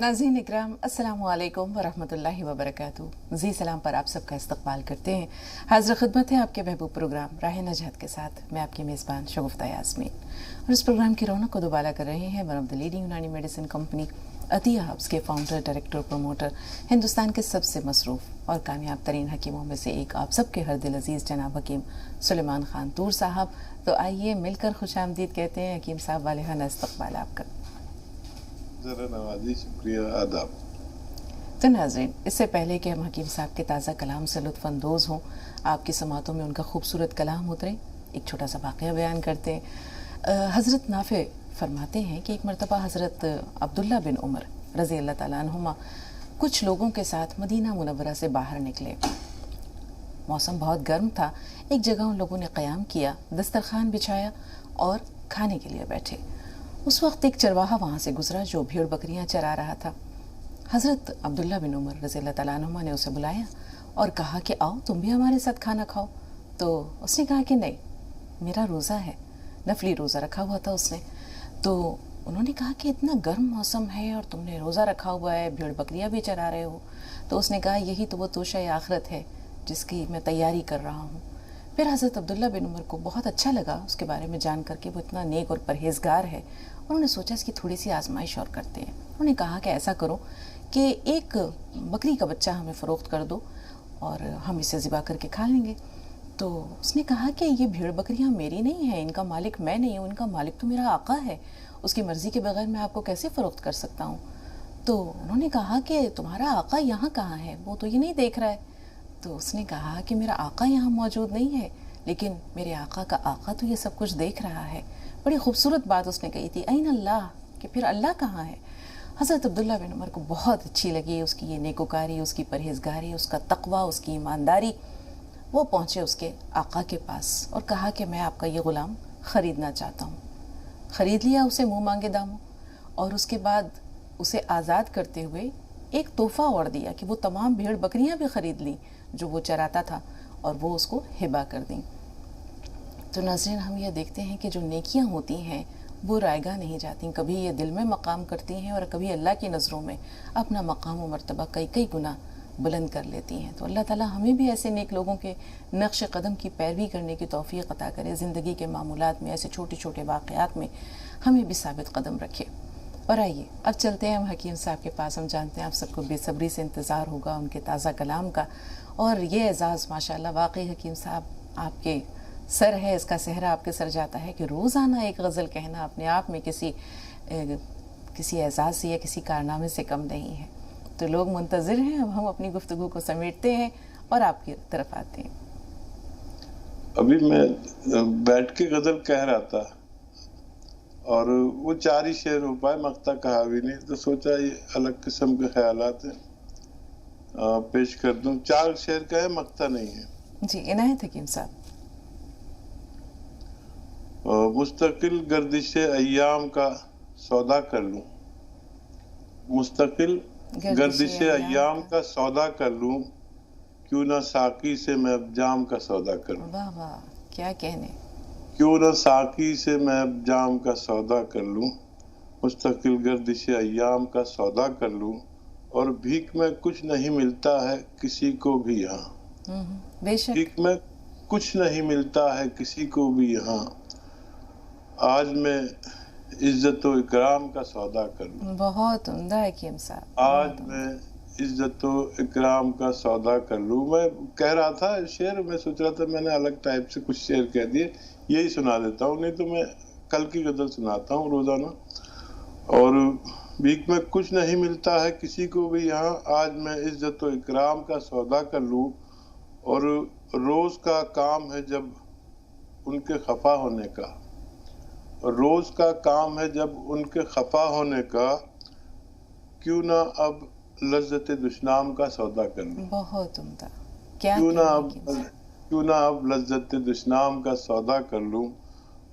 नाज़रीन इकराम अस्सलामु अलैकुम वरहमतुल्लाहि वबरकातुहू। जी सलाम पर आप सबका इस्तकबाल करते हैं। हाज़िर खिदमत है आपके महबूब प्रोग्राम राह नजात के साथ मैं आपकी मेज़बान शगुफ्ता यास्मीन, और इस प्रोग्राम की रौनक को दोबारा कर रहे हैं वन ऑफ द लीडिंग यूनानी मेडिसिन कंपनी अतिया हब्स के फाउंडर, डायरेक्टर, प्रोमोटर, हिंदुस्तान के सबसे मसरूफ़ और कामयाब तरीन हकीमों में से एक, आप सबके हर दिल अजीज़ जनाब हकीम सुलेमान खान तूर साहब। तो आइए मिलकर खुशामदीद कहते हैं हकीम साहब वाले खाना इस्तकबाल आपका। ज़रा नवाजी, शुक्रिया, आदाब। तो नाज़रीन, इससे पहले कि हम हकीम साहब के ताज़ा कलाम से लुत्फ़अंदोज़ हों, आपकी समातों में उनका खूबसूरत कलाम उतरे, एक छोटा सा वाक़या बयान करते हैं। हज़रत नाफ़े फरमाते हैं कि एक मरतबा हज़रत अब्दुल्ला बिन उमर रज़ी अल्लाह ताला अन्हुमा कुछ लोगों के साथ मदीना मुनव्वरा से बाहर निकले। मौसम बहुत गर्म था। एक जगह उन लोगों ने क़याम किया, दस्तरखान बिछाया और खाने के लिए बैठे। उस वक्त एक चरवाहा वहाँ से गुजरा जो भेड़ बकरियाँ चरा रहा था। हज़रत अब्दुल्ला बिन उमर रज़ी अल्लाह ताला अन्हुमा ने उसे बुलाया और कहा कि आओ तुम भी हमारे साथ खाना खाओ। तो उसने कहा कि नहीं, मेरा रोज़ा है, नफली रोज़ा रखा हुआ था उसने। तो उन्होंने कहा कि इतना गर्म मौसम है और तुमने रोज़ा रखा हुआ है, भेड़ बकरियाँ भी चरा रहे हो। तो उसने कहा यही तो वो तोशा आखिरत है जिसकी मैं तैयारी कर रहा हूँ। फिर हज़रत अब्दुल्ला बिन उमर को बहुत अच्छा लगा उसके बारे में जान करके, वो इतना नेक और परहेज़गार है। उन्होंने सोचा इसकी थोड़ी सी आजमाइश और करते हैं। उन्होंने कहा कि ऐसा करो कि एक बकरी का बच्चा हमें फ़रोख्त कर दो और हम इसे ज़िबा करके खा लेंगे। तो उसने कहा कि ये भेड़ बकरियां मेरी नहीं हैं, इनका मालिक मैं नहीं हूँ, इनका मालिक तो मेरा आका है, उसकी मर्ज़ी के बगैर मैं आपको कैसे फ़रोख्त कर सकता हूँ। तो उन्होंने कहा कि तुम्हारा आका यहाँ कहाँ है, वो तो ये नहीं देख रहा है। तो उसने कहा कि मेरा आका यहाँ मौजूद नहीं है, लेकिन मेरे आका का आका तो ये सब कुछ देख रहा है। बड़ी खूबसूरत बात उसने कही थी, ऐन अल्लाह, कि फिर अल्लाह कहाँ है। हज़रत अब्दुल्ला बिन उमर को बहुत अच्छी लगी उसकी ये नेकोकारी, उसकी परहेज़गारी, उसका तक़वा, उसकी ईमानदारी। वो पहुँचे उसके आका के पास और कहा कि मैं आपका ये ग़ुलाम ख़रीदना चाहता हूँ। ख़रीद लिया उसे मुँह मांगे दामों, और उसके बाद उसे आज़ाद करते हुए एक तोहफ़ा और दिया कि वो तमाम भेड़ बकरियाँ भी ख़रीद लीं जो वो चराता था और वो उसको हिबा कर दी। तो नाज़रीन, हम यह देखते हैं कि जो नेकियां होती हैं वो रायगा नहीं जाती, कभी ये दिल में मकाम करती हैं और कभी अल्लाह की नज़रों में अपना मकाम व मर्तबा कई कई गुना बुलंद कर लेती हैं। तो अल्लाह ताला हमें भी ऐसे नेक लोगों के नक्श कदम की पैरवी करने की तौफीक अता करे। ज़िंदगी के मामूलात में, ऐसे छोटे छोटे वाक़यात में हमें भी साबित कदम रखे। और आइए अब चलते हैं हम हकीम साहब के पास। हम जानते हैं आप सबको बेसब्री से इंतज़ार होगा उनके ताज़ा कलाम का, और ये एज़ाज़ माशाअल्लाह वाकई हकीम साहब आपके सर है, इसका सहरा आपके सर जाता है कि रोज़ाना एक गज़ल कहना अपने आप में किसी एज़ाज़ से या किसी कारनामे से कम नहीं है। तो लोग मुंतज़िर हैं, अब हम अपनी गुफ्तगू को समेटते हैं और आपकी तरफ आते हैं। अभी मैं बैठ के गज़ल कह रहा था और वो 4 ही शेर हो पाए, मक्ता कहा भी नहीं, तो सोचा ये अलग किस्म के ख्यालात हैं, पेश कर दूं। 4 शेर का है, मक्ता नहीं है। जी इनायत हकीम साहब। मुस्तकिल गर्दिश अय्याम का सौदा कर लूं, मुस्तकिल गर्दिश अय्याम का सौदा कर लूं, क्यों ना साकी से मैं अब जाम का सौदा कर लूं। वाह वाह, क्या कहने। क्यों ना साकी से मैं अब जाम का सौदा कर लूं, मुस्तकिल गर्दिश अय्याम का सौदा कर लूं, और भीख में कुछ नहीं मिलता है किसी को भी यहाँ। बेशक। भीख में कुछ नहीं मिलता है किसी को भी यहाँ, आज मैं इज्जत व इकराम का सौदा कर लूं। बहुत उम्दा है हकीम साहब। आज मैं इज्जत व इकराम का सौदा कर लूं। मैं कह रहा था शेर, मैं सोच रहा था मैंने अलग टाइप से कुछ शेर कह दिए, यही सुना देता हूँ, नहीं तो मैं कल की गज़ल सुनाता हूँ रोज़ाना। और भीख में कुछ नहीं मिलता है किसी को भी यहाँ, आज मैं इज्जत व इकराम का सौदा कर लूं, और रोज़ का काम है जब उनके खफा होने का, रोज़ का काम है जब उनके खफा होने का, क्यों ना अब लज्जत दुश्नाम का सौदा कर लूं। बहुत उम्दा। क्या क्यों ना अब लज्जत दुश्नाम का सौदा कर लूं,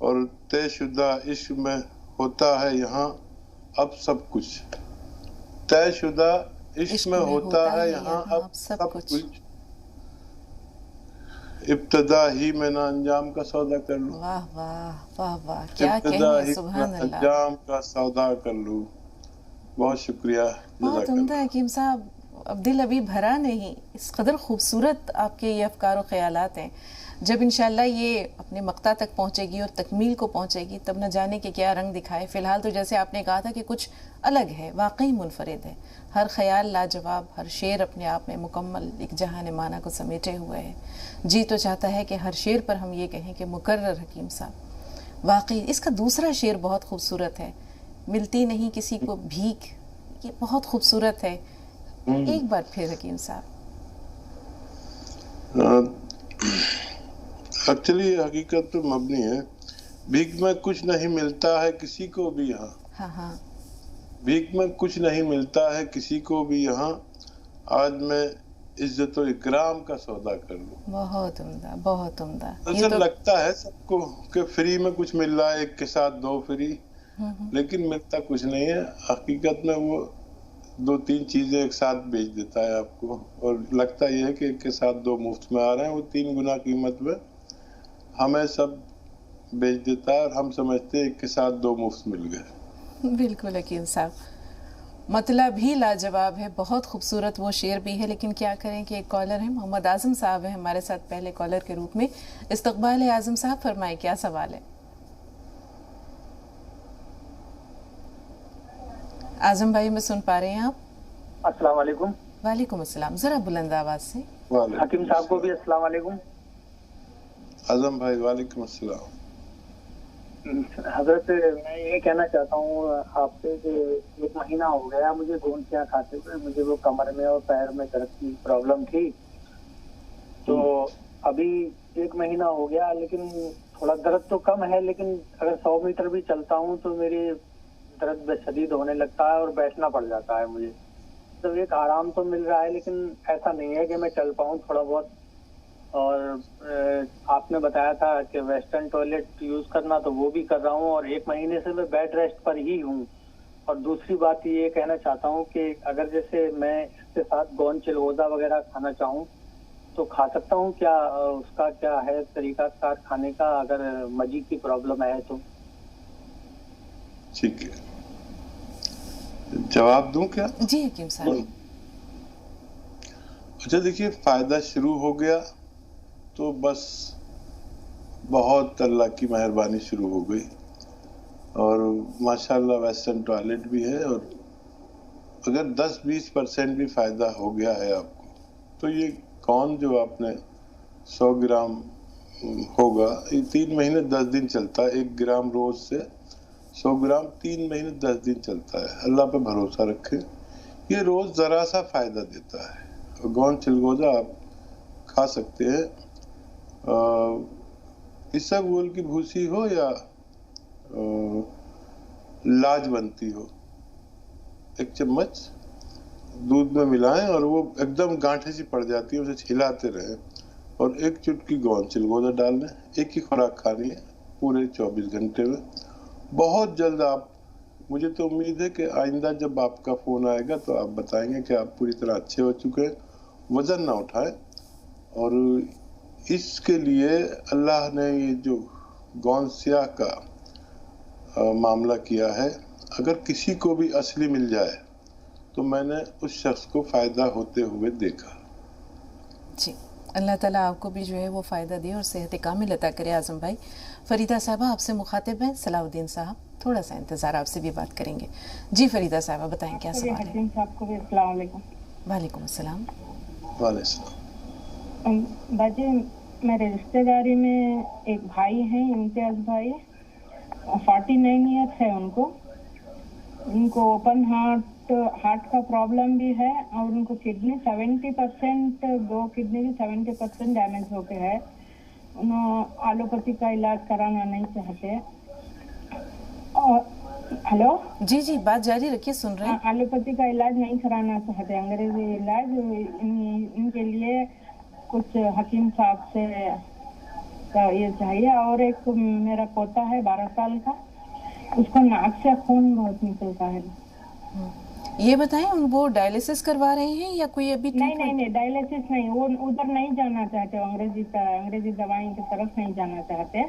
और तयशुदा इश्क में होता है यहाँ अब सब कुछ, तयशुदा इश्क में होता है यहाँ अब सब कुछ, इब्तदा ही में ना अंजाम का सौदा कर लूं। वाह वाह वाह वाह, क्या कहने, सुभान अल्लाह। अंजाम का सौदा कर लूं, बहुत शुक्रिया। बहुत उम्दा हकीम साहब, अब दिल अभी भरा नहीं, इस कदर खूबसूरत आपके ये अफकार और ख्यालात हैं। जब इंशाल्लाह ये अपने मक्ता तक पहुंचेगी और तकमील को पहुंचेगी तब न जाने कि क्या रंग दिखाए। फ़िलहाल तो जैसे आपने कहा था कि कुछ अलग है, वाकई मुनफरिद है, हर ख्याल लाजवाब, हर शेर अपने आप में मुकम्मल एक जहान माना को समेटे हुए है। जी तो चाहता है कि हर शेर पर हम ये कहें कि मुकर्रर हकीम साहब। वाकई इसका दूसरा शेर बहुत खूबसूरत है, मिलती नहीं किसी को भीख, ये बहुत खूबसूरत है। एक बार फिर हकीम साहब। एक्चुअली हकीकत पे मबनी है। भीख में कुछ नहीं मिलता है किसी को भी यहाँ। हाँ हाँ। भीख में कुछ नहीं मिलता है किसी को भी यहाँ, आज मैं इज्जत और इकराम का सौदा कर लूं। बहुत उम्दा, बहुत उम्दा। ऐसा तो लगता है सबको कि फ्री में कुछ मिल रहा है, एक के साथ दो फ्री, लेकिन मिलता कुछ नहीं है। हकीकत में वो दो तीन चीजें एक साथ बेच देता है आपको, और लगता यह है कि एक के साथ दो मुफ्त में आ रहे हैं। वो 3 गुना कीमत में हमें सब बेच देता है और हम समझते हैं एक के साथ दो मुफ्त मिल गए। बिल्कुल हकीम साहब, मतलब भी लाजवाब है, बहुत खूबसूरत वो शेर भी है। लेकिन क्या करें कि एक कॉलर है, मोहम्मद आजम साहब है हमारे साथ पहले कॉलर के रूप में। इस्तकबाल है आजम साहब, फरमाए क्या सवाल है। आजम भाई मैं सुन पा रहे हैं आप? अस्सलाम वालेकुम। वालेकुम अस्सलाम, जरा बुलंद आवाज से। हकीम साहब को भी अस्सलाम वालेकुम। आजम भाई वालेकुम अस्सलाम। हजरत मैं ये कहना चाहता हूँ आपसे कि 1 महीना हो गया मुझे गोंदसियाँ खाते हुए। मुझे वो कमर में और पैर में दर्द की प्रॉब्लम थी, तो अभी 1 महीना हो गया, लेकिन थोड़ा दर्द तो कम है। लेकिन अगर 100 मीटर भी चलता हूँ तो मेरी दर्द बेशदीद होने लगता है और बैठना पड़ जाता है मुझे। तो एक आराम तो मिल रहा है, लेकिन ऐसा नहीं है कि मैं चल पाऊँ थोड़ा बहुत। और आपने बताया था कि वेस्टर्न टॉयलेट यूज करना, तो वो भी कर रहा हूँ, और 1 महीने से मैं बेड रेस्ट पर ही हूँ। और दूसरी बात ये कहना चाहता हूँ कि अगर जैसे मैं इसके साथ गोंद चिलगोजा वगैरह खाना चाहूँ तो खा सकता हूँ क्या? उसका क्या है तरीकाकार खाने का, अगर मजी की प्रॉब्लम है तो? ठीक है, जवाब दूं क्या? जी हकीम साहब। अच्छा देखिए, फायदा शुरू हो गया तो बस बहुत अल्लाह की मेहरबानी शुरू हो गई, और माशाल्लाह वेस्टर्न टॉयलेट भी है। और अगर 10-20% भी फायदा हो गया है आपको, तो ये कौन जो आपने 100 ग्राम होगा, ये 3 महीने 10 दिन चलता है। 1 ग्राम रोज से 100 ग्राम 3 महीने 10 दिन चलता है। अल्लाह पे भरोसा रखें, ये रोज जरा सा फायदा देता है। गोंद चिलगोजा आप खा सकते हैं। इसबगोल की भूसी हो या लाजवंती हो, 1 चम्मच दूध में मिलाएं और वो एकदम गांठे सी पड़ जाती है, उसे हिलाते रहें, और 1 चुटकी गोंद चिलगोजा डाल लें। एक ही खुराक खानी है पूरे 24 घंटे में। बहुत जल्द आप, मुझे तो उम्मीद है कि आइंदा जब आपका फोन आएगा तो आप बताएंगे कि आप पूरी तरह अच्छे हो चुके हैं, वजन ना उठाएं। और इसके लिए अल्लाह ने ये जो गोंदसिया का मामला किया है, अगर किसी को भी असली मिल जाए तो मैंने उस शख्स को फायदा होते हुए देखा। जी, अल्लाह ताला आपको भी जो है वो फ़ायदा दे और सेहत कामिल अता करे। आज़म भाई, फरीदा साहबा आपसे मुखातिब हैं सलाउद्दीन साहब, थोड़ा सा इंतज़ार, आपसे भी बात करेंगे। जी फरीदा साहबा बताएं क्या सवाल है। वालेकुम अस्सलाम। बाजी, मेरे रिश्तेदारी में एक भाई हैं, इम्तियाज भाई, 49 ईयर्स है उनको ओपन हार्ट का प्रॉब्लम भी है, और उनको किडनी 70%, 2 किडनी की 70% डैमेज हो गया है। उन्होंने एलोपैथी का इलाज कराना नहीं चाहते। और हेलो जी जी, बात जारी रखिए, सुन रहे हैं। एलोपैथी का इलाज नहीं कराना चाहते, अंग्रेजी इलाज। इनके लिए कुछ हकीम साहब से ये चाहिए। और एक मेरा पोता है 12 साल का, उसको नाक से खून बहुत निकलता है। ये बताएं, वो डायलिसिस करवा रहे हैं या कोई अभी? नहीं, डायलिसिस नहीं, वो उधर नहीं जाना चाहते, अंग्रेजी दवाई की तरफ नहीं जाना चाहते।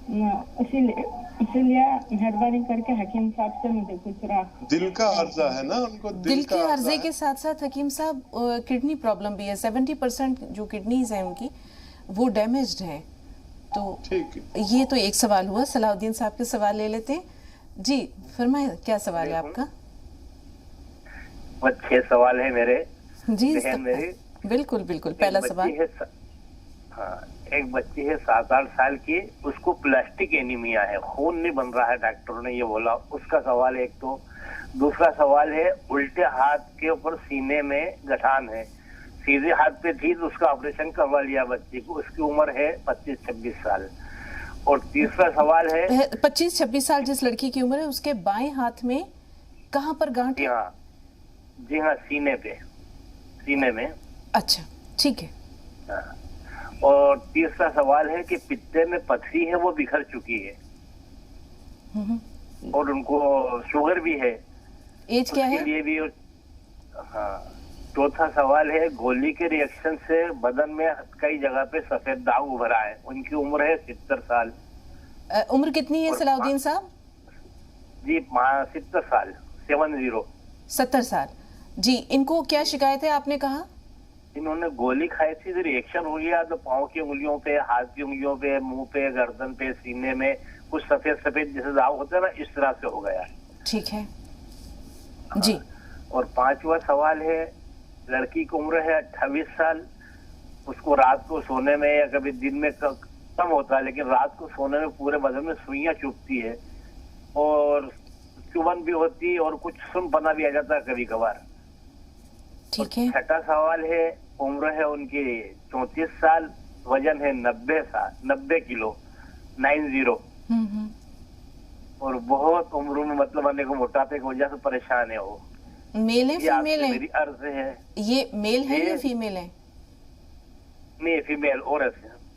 इसीलिए मेहरबानी करके हकीम साहब से मुझे कुछ राह। दिल का अर्जा है ना उनको, दिल के का अर्जे अर्जा के साथ साथ हकीम साहब किडनी प्रॉब्लम भी है। 70% जो किडनीज हैं उनकी वो डैमेज्ड है। तो ठीक है। ये तो एक सवाल हुआ। सलाउद्दीन साहब के सवाल ले लेते हैं। जी फरमाए, क्या सवाल है आपका? बस 6 सवाल है मेरे। जी मेरी बिल्कुल बिल्कुल। पहला सवाल, हाँ, एक बच्ची है 7-8 साल की, उसको प्लास्टिक एनीमिया है, खून नहीं बन रहा है, डॉक्टरों ने ये बोला। उसका सवाल एक तो। दूसरा सवाल है, उल्टे हाथ के ऊपर सीने में गठान है, सीधे हाथ पे थी तो उसका ऑपरेशन करवा लिया बच्ची को, उसकी उम्र है 25-26 साल। और तीसरा सवाल है 25-26 साल जिस लड़की की उम्र है, उसके बाएं हाथ में कहाँ पर गांठ है? जी हाँ, सीने में। अच्छा ठीक है। हाँ। और तीसरा सवाल है कि पित्ते में पथरी है, वो बिखर चुकी है, और उनको शुगर भी है। एज क्या है? लिए भी। हाँ। चौथा सवाल है, गोली के रिएक्शन से बदन में कई जगह पे सफेद दाग उभरा है, उनकी उम्र है 70 साल। उम्र कितनी है सलाउद्दीन साहब? जी 70 साल, 70 साल। जी, इनको क्या शिकायत है आपने कहा? इन्होंने गोली खाई थी तो रिएक्शन हो गया, तो पाँव की उंगलियों पे, हाथ की उंगलियों पे, मुंह पे, गर्दन पे, सीने में कुछ सफेद सफेद जैसे दाग होते हैं ना, इस तरह से हो गया। ठीक है जी। और 5वां सवाल है, लड़की की उम्र है 28 साल, उसको रात को सोने में या कभी दिन में कम होता है, लेकिन रात को सोने में पूरे बदन में सुइयां चुभती है और चुभन भी होती है और कुछ सुनपना भी आ जाता है कभी कभार। ठीक है। 6वां सवाल है, उम्र है उनकी 34 साल, वजन है 90 किलो, 90। और बहुत उम्र में मतलब आने को मोटापे की वजह से परेशान है वो। मेल है फीमेल है? मेरी अर्ज है। ये मेल है या फीमेल है? नहीं, फीमेल और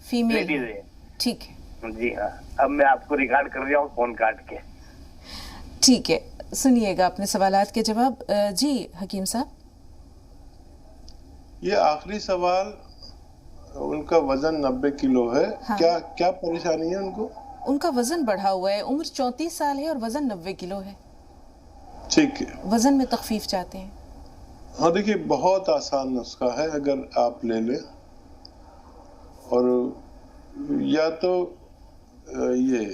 फीमेल है। ठीक है जी हाँ। अब मैं आपको रिकॉर्ड कर रहा हूँ फोन काट के। ठीक है, सुनिएगा अपने सवालात के जवाब। जी हकीम साहब। ये आखिरी सवाल, उनका वजन 90 किलो है। हाँ। क्या परेशानी है उनको? उनका वजन बढ़ा हुआ है, उम्र 34 साल है और वजन 90 किलो है। ठीक है। वजन में तखफीफ चाहते हैं? हाँ देखिए, बहुत आसान नुस्खा है, अगर आप ले लें। और या तो ये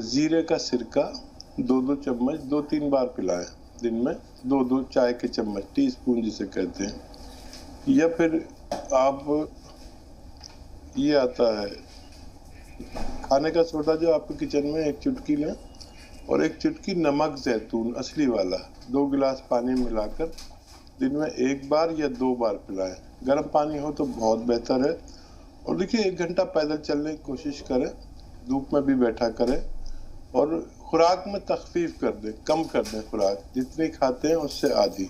जीरे का सिरका 2-2 चम्मच 2-3 बार पिलाएं दिन में, 2-2 चाय के चम्मच, टीस्पून जिसे कहते हैं। या फिर आप, ये आता है खाने का सोडा जो आपके किचन में, 1 चुटकी लें और 1 चुटकी नमक जैतून असली वाला, 2 गिलास पानी मिलाकर दिन में 1 बार या 2 बार पिलाएं। गर्म पानी हो तो बहुत बेहतर है। और देखिए, 1 घंटा पैदल चलने की कोशिश करें, धूप में भी बैठा करें, और खुराक में तखफीफ कर दें, कम कर दें खुराक, जितनी खाते हैं उससे आधी,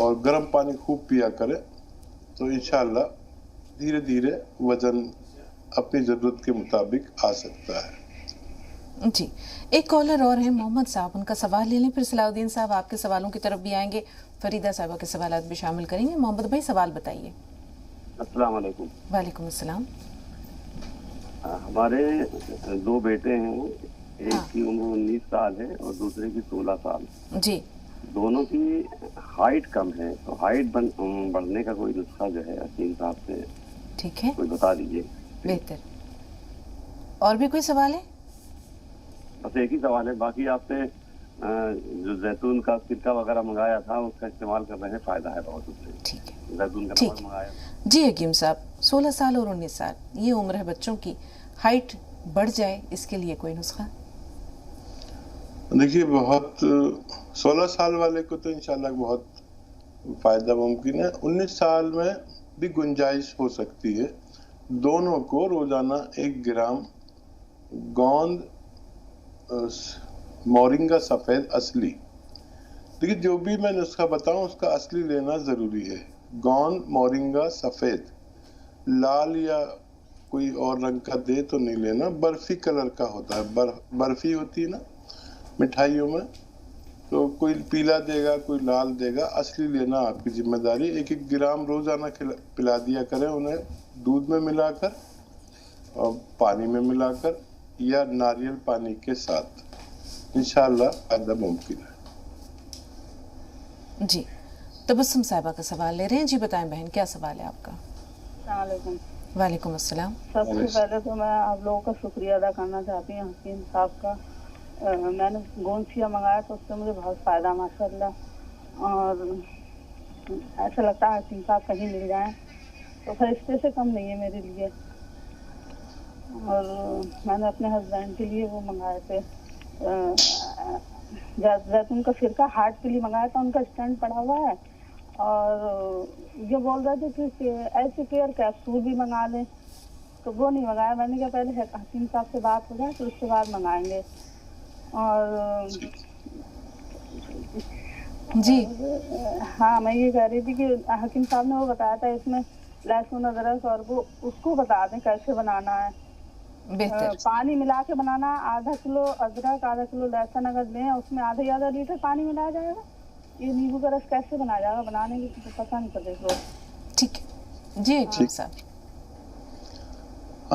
और गर्म पानी खूब पिया करें, तो इंशाल्लाह धीरे धीरे वजन अपनी ज़रूरत के मुताबिक आ सकता है। जी, एक कॉलर और है मोहम्मद साहब, उनका सवाल ले लें, फिर सलाउद्दीन साहब आपके सवालों की तरफ भी आएंगे, फरीदा साहबा के सवाल भी शामिल करेंगे। मोहम्मद भाई सवाल बताइए। अस्सलाम वालेकुम। वालेकुम अस्सलाम। हमारे 2 बेटे हैं, एक की उम्र 19 साल है और दूसरे की 16 साल। जी। दोनों की हाइट कम है, तो हाइट बढ़ने का कोई नुस्खा जो है हकीम साहब से, ठीक है, कोई बता दीजिए। बेहतर। और भी कोई सवाल है? बस एक ही सवाल है, बाकी आपसे जो जैतून का सिरका वगैरह मंगाया था उसका इस्तेमाल कर रहे हैं, फायदा है बहुत उससे। ठीक है, जैतून का नमक मंगाया। जी हकीम साहब, 16 साल और 19 साल ये उम्र है बच्चों की, हाइट बढ़ जाए इसके लिए कोई नुस्खा? देखिए, बहुत 16 साल वाले को तो इंशाल्लाह बहुत फायदा मुमकिन है। 19 साल में भी गुंजाइश हो सकती है। दोनों को रोजाना 1 ग्राम गोंद मोरिंगा सफेद असली, देखिए जो भी मैं नुस्खा बताऊं उसका असली लेना जरूरी है। गोंद मोरिंगा सफेद, लाल या कोई और रंग का दे तो नहीं लेना, बर्फी कलर का होता है, बर्फी होती है ना मिठाइयों में, तो कोई पीला देगा कोई लाल देगा, असली लेना आपकी जिम्मेदारी। 1-1 ग्राम रोजाना पिला दिया करें उन्हें दूध में मिलाकर, पानी में मिलाकर या नारियल पानी के साथ इंशाल्लाह फायदा मुमकिन है। जी, तबस्सुम साहिबा का सवाल ले रहे हैं। जी बताएं बहन, क्या सवाल है आपका? वालेकुम। वालेकुम अस्सलाम। सबसे पहले तो मैं आप लोगों का शुक्रिया अदा करना चाहती हूँ हकीम साहब का। मैंने गोंसिया मंगाया तो उससे मुझे बहुत फ़ायदा माशाल्लाह, और ऐसा लगता है हकीम साहब कहीं मिल जाएं तो फरिश्ते से कम नहीं है मेरे लिए। और मैंने अपने हस्बैंड के लिए वो मंगाए थे, जैतून का सिरका हार्ट के लिए मंगाया था, उनका स्टैंड पड़ा हुआ है। और ये बोल रहे थे कि ऐसे केयर कैप्सूल भी मंगा लें, तो वो नहीं मंगाया। मैंने कहा पहले हकीम साहब से बात हो जाए तो उसके बाद मंगाएंगे। और जी हाँ, मैं ये कह रही थी कि हकीम साहब ने वो बताया था इसमें लहसुन अदरक, और वो उसको बता दें कैसे बनाना है। बेहतर। पानी मिला के बनाना, आधा किलो अदरक आधा किलो लहसुन अगर लें उसमें आधा लीटर पानी मिलाया जाएगा। ये नींबू का रस कैसे बनाया जाएगा, बनाने की तो पता नहीं चलेगा। ठीक है जी हकीम साहब।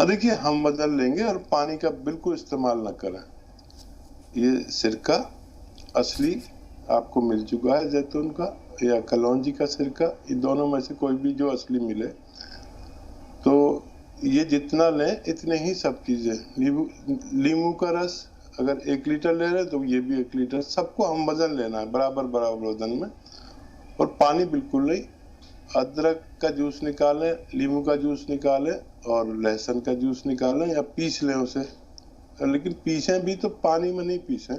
देखिए, हम बदल लेंगे और पानी का बिल्कुल इस्तेमाल न करें। ये सिरका असली आपको मिल चुका है, जैतून का या कलौंजी का सिरका, ये दोनों में से कोई भी जो असली मिले, तो ये जितना लें इतने ही सब चीज़ें। नींबू का रस अगर 1 लीटर ले रहे हैं तो ये भी 1 लीटर, सबको हम वजन लेना है बराबर बराबर वजन में। और पानी बिल्कुल नहीं। अदरक का जूस निकालें, नींबू का जूस निकालें और लहसुन का जूस निकालें या पीस लें उसे, लेकिन पीसें भी तो पानी में नहीं पीसें,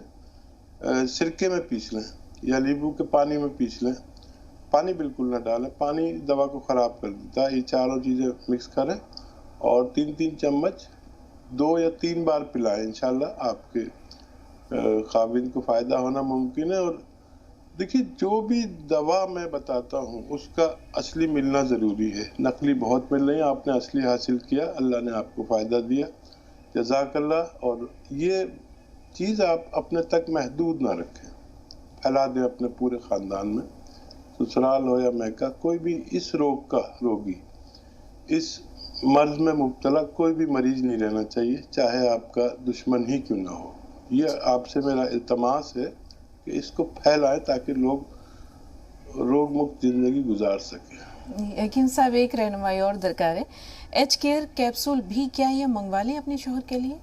सिरके में पीस लें या नींबू के पानी में पीस लें। पानी बिल्कुल ना डालें, पानी दवा को ख़राब कर देता है। ये चारों चीज़ें मिक्स करें और 3-3 चम्मच 2 या 3 बार पिलाएं। इंशाल्लाह आपके खाविंद को फ़ायदा होना मुमकिन है। और देखिए, जो भी दवा मैं बताता हूँ उसका असली मिलना ज़रूरी है। नकली बहुत मिल रही है, आपने असली हासिल किया, अल्लाह ने आपको फ़ायदा दिया, जज़ाकल्लाह। और ये चीज़ आप अपने तक महदूद ना रखें, फैला दें अपने पूरे ख़ानदान में। ससुराल हो या मैका, कोई भी इस रोग का रोगी, इस मर्ज में मुब्तला कोई भी मरीज नहीं रहना चाहिए, चाहे आपका दुश्मन ही क्यों ना हो। ये आपसे मेरा इल्तमास है कि इसको फैलाएं ताकि लोग रोग मुक्त जिंदगी गुजार सकें। हकीम साहब, एक रहनुमाई और दरकार है। एच केयर कैप्सूल भी क्या ये मंगवा लें अपने शोहर के लिए?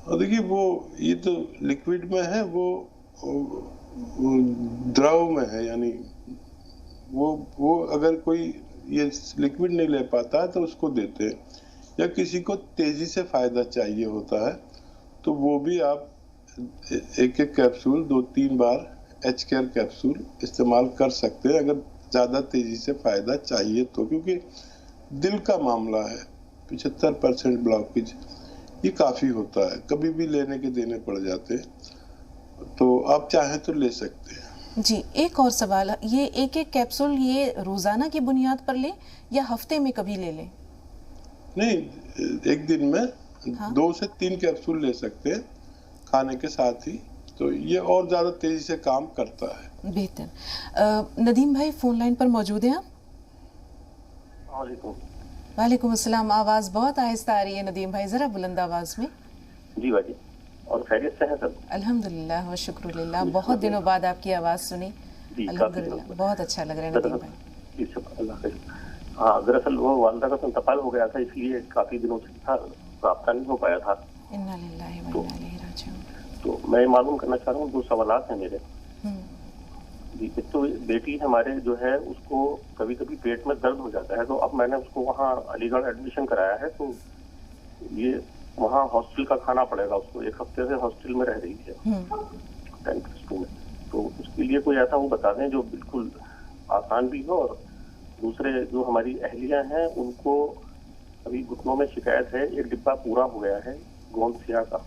देखिए, वो ये तो लिक्विड में है, वो द्रव में है, यानी वो अगर कोई ये लिक्विड नहीं ले पाता है तो उसको देते हैं। या किसी को तेजी से फायदा चाहिए होता है तो वो भी आप 1-1 कैप्सूल 2-3 बार एच केयर कैप्सूल इस्तेमाल कर सकते हैं, अगर ज़्यादा तेजी से फायदा चाहिए तो। क्योंकि दिल का मामला है, 75% ब्लॉकेज, ये काफ़ी होता है, कभी भी लेने के देने पड़ जाते हैं, तो आप चाहें तो ले सकते हैं। जी, एक और सवाल, ये 1-1 कैप्सूल ये रोजाना की बुनियाद पर लें या हफ्ते में कभी ले लें? नहीं, एक दिन में 2 से 3 कैप्सूल ले सकते हैं खाने के साथ ही, तो ये और ज्यादा तेजी से काम करता है। बेहतर। नदीम भाई फोन लाइन पर मौजूद हैं आप? वालेकुम अस्सलाम। आवाज बहुत आहिस्ता आ रही है नदीम भाई, जरा बुलंद आवाज में। जी बाजी, और खैरियत से हैं सब? अल्हम्दुलिल्लाह व शुक्रुलिल्लाह, बहुत दिनों बाद आपकी आवाज़ सुनी, अल्हम्दुलिल्लाह, बहुत अच्छा लग रहा है नदीम भाई। हाँ, दरअसल वो वालदा का इंतकाल हो गया था, इसलिए काफी दिनों से था राब्ता नहीं हो पाया था। इन्ना लिल्लाहि व इन्ना इलैहि राजिऊन। तो मैं मालूम करना चाह रहा हूँ, 2 सवालात हैं मेरे। जी, एक तो बेटी हमारे जो है उसको कभी कभी पेट में दर्द हो जाता है, तो अब मैंने उसको वहाँ अलीगढ़ एडमिशन कराया है, तो ये वहाँ हॉस्टल का खाना पड़ेगा उसको। 1 हफ्ते से हॉस्टल में रह रही है 10+2 में, तो उसके लिए कोई ऐसा वो बता दें जो बिल्कुल आसान भी हो। और दूसरे जो हमारी अहलियाँ हैं उनको अभी घुटनों में शिकायत है, 1 डिब्बा पूरा हो गया है गोंदसिया का,